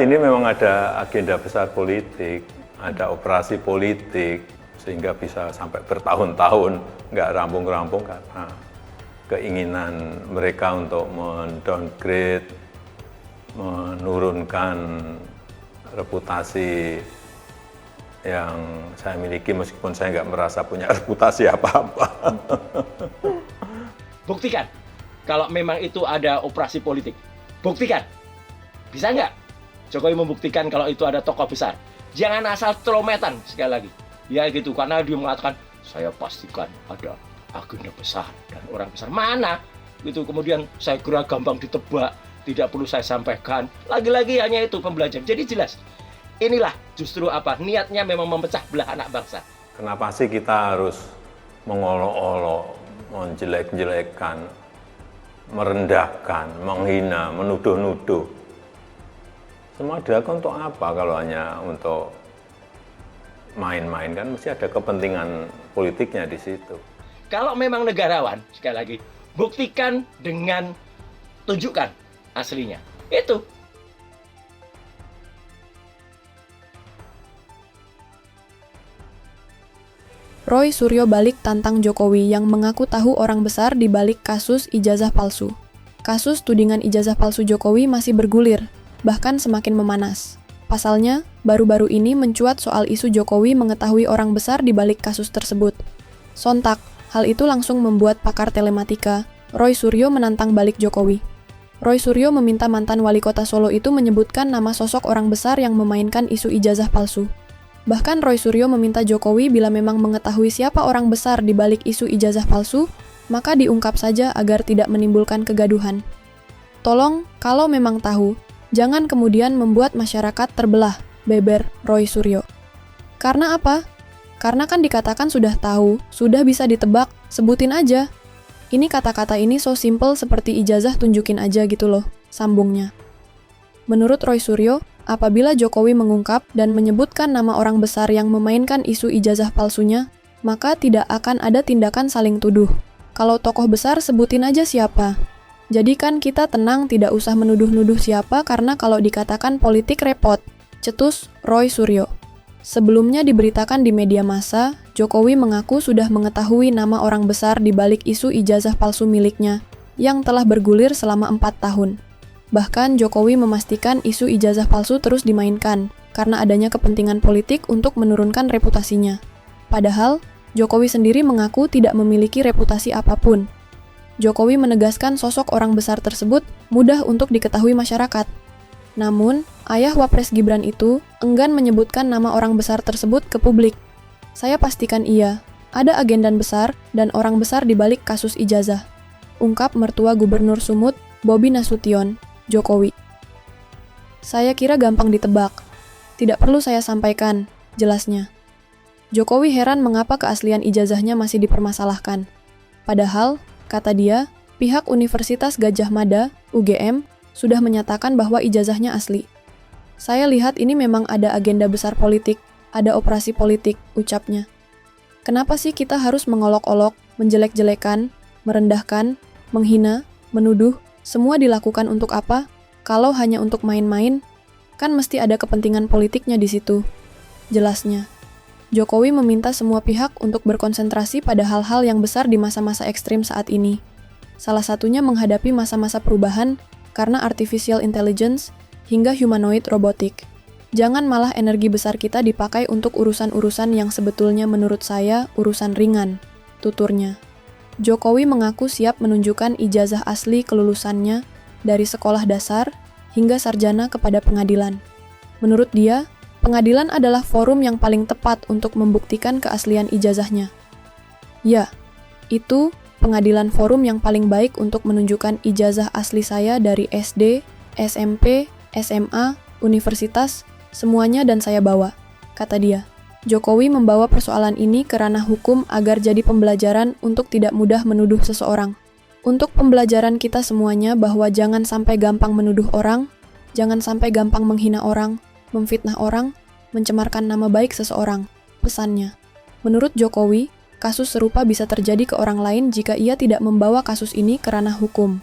Ini memang ada agenda besar politik, ada operasi politik, sehingga bisa sampai bertahun-tahun nggak rampung-rampung karena keinginan mereka untuk mendowngrade, menurunkan reputasi yang saya miliki meskipun saya nggak merasa punya reputasi apa-apa. Buktikan kalau memang itu ada operasi politik. Buktikan. Bisa nggak Jokowi membuktikan kalau itu ada tokoh besar? Jangan asal trometan sekali lagi. Ya gitu, karena dia mengatakan, saya pastikan ada agenda besar dan orang besar. Mana? Gitu, kemudian saya kira gampang ditebak, tidak perlu saya sampaikan. Lagi-lagi hanya itu pembelajaran. Jadi jelas, inilah justru apa? Niatnya memang memecah belah anak bangsa. Kenapa sih kita harus mengolok-olok, menjelek-jelekkan, merendahkan, menghina, menuduh-nuduh? Semua dilakukan untuk apa kalau hanya untuk main-main? Kan mesti ada kepentingan politiknya di situ. Kalau memang negarawan, sekali lagi, buktikan dengan tunjukkan aslinya. Itu. Roy Suryo balik tantang Jokowi yang mengaku tahu orang besar di balik kasus ijazah palsu. Kasus tudingan ijazah palsu Jokowi masih bergulir, bahkan semakin memanas. Pasalnya, baru-baru ini mencuat soal isu Jokowi mengetahui orang besar di balik kasus tersebut. Sontak, hal itu langsung membuat pakar telematika, Roy Suryo menantang balik Jokowi. Roy Suryo meminta mantan wali kota Solo itu menyebutkan nama sosok orang besar yang memainkan isu ijazah palsu. Bahkan Roy Suryo meminta Jokowi bila memang mengetahui siapa orang besar di balik isu ijazah palsu, maka diungkap saja agar tidak menimbulkan kegaduhan. Tolong, kalau memang tahu, jangan kemudian membuat masyarakat terbelah, beber Roy Suryo. Karena apa? Karena kan dikatakan sudah tahu, sudah bisa ditebak, sebutin aja. Ini kata-kata ini so simple seperti ijazah tunjukin aja gitu loh, sambungnya. Menurut Roy Suryo, apabila Jokowi mengungkap dan menyebutkan nama orang besar yang memainkan isu ijazah palsunya, maka tidak akan ada tindakan saling tuduh. Kalau tokoh besar sebutin aja siapa. Jadi kan kita tenang tidak usah menuduh-nuduh siapa karena kalau dikatakan politik repot, cetus Roy Suryo. Sebelumnya diberitakan di media massa, Jokowi mengaku sudah mengetahui nama orang besar di balik isu ijazah palsu miliknya, yang telah bergulir selama 4 tahun. Bahkan Jokowi memastikan isu ijazah palsu terus dimainkan, karena adanya kepentingan politik untuk menurunkan reputasinya. Padahal, Jokowi sendiri mengaku tidak memiliki reputasi apapun. Jokowi menegaskan sosok orang besar tersebut mudah untuk diketahui masyarakat. Namun, ayah Wapres Gibran itu enggan menyebutkan nama orang besar tersebut ke publik. Saya pastikan iya, ada agenda besar dan orang besar di balik kasus ijazah. Ungkap mertua Gubernur Sumut, Bobi Nasution, Jokowi. Saya kira gampang ditebak. Tidak perlu saya sampaikan, jelasnya. Jokowi heran mengapa keaslian ijazahnya masih dipermasalahkan. Padahal, kata dia, pihak Universitas Gadjah Mada, UGM, sudah menyatakan bahwa ijazahnya asli. Saya lihat ini memang ada agenda besar politik, ada operasi politik, ucapnya. Kenapa sih kita harus mengolok-olok, menjelek-jelekan, merendahkan, menghina, menuduh, semua dilakukan untuk apa? Kalau hanya untuk main-main, kan mesti ada kepentingan politiknya di situ. Jelasnya. Jokowi meminta semua pihak untuk berkonsentrasi pada hal-hal yang besar di masa-masa ekstrim saat ini. Salah satunya menghadapi masa-masa perubahan karena artificial intelligence hingga humanoid robotik. Jangan malah energi besar kita dipakai untuk urusan-urusan yang sebetulnya menurut saya urusan ringan, tuturnya. Jokowi mengaku siap menunjukkan ijazah asli kelulusannya dari sekolah dasar hingga sarjana kepada pengadilan. Menurut dia, pengadilan adalah forum yang paling tepat untuk membuktikan keaslian ijazahnya. Ya, itu pengadilan forum yang paling baik untuk menunjukkan ijazah asli saya dari SD, SMP, SMA, universitas, semuanya dan saya bawa, kata dia. Jokowi membawa persoalan ini ke ranah hukum agar jadi pembelajaran untuk tidak mudah menuduh seseorang. Untuk pembelajaran kita semuanya bahwa jangan sampai gampang menuduh orang, jangan sampai gampang menghina orang, memfitnah orang, mencemarkan nama baik seseorang, pesannya. Menurut Jokowi, kasus serupa bisa terjadi ke orang lain jika ia tidak membawa kasus ini ke ranah hukum.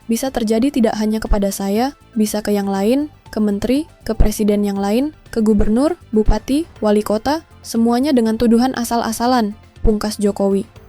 Bisa terjadi tidak hanya kepada saya, bisa ke yang lain, ke menteri, ke presiden yang lain, ke gubernur, bupati, wali kota, semuanya dengan tuduhan asal-asalan, pungkas Jokowi.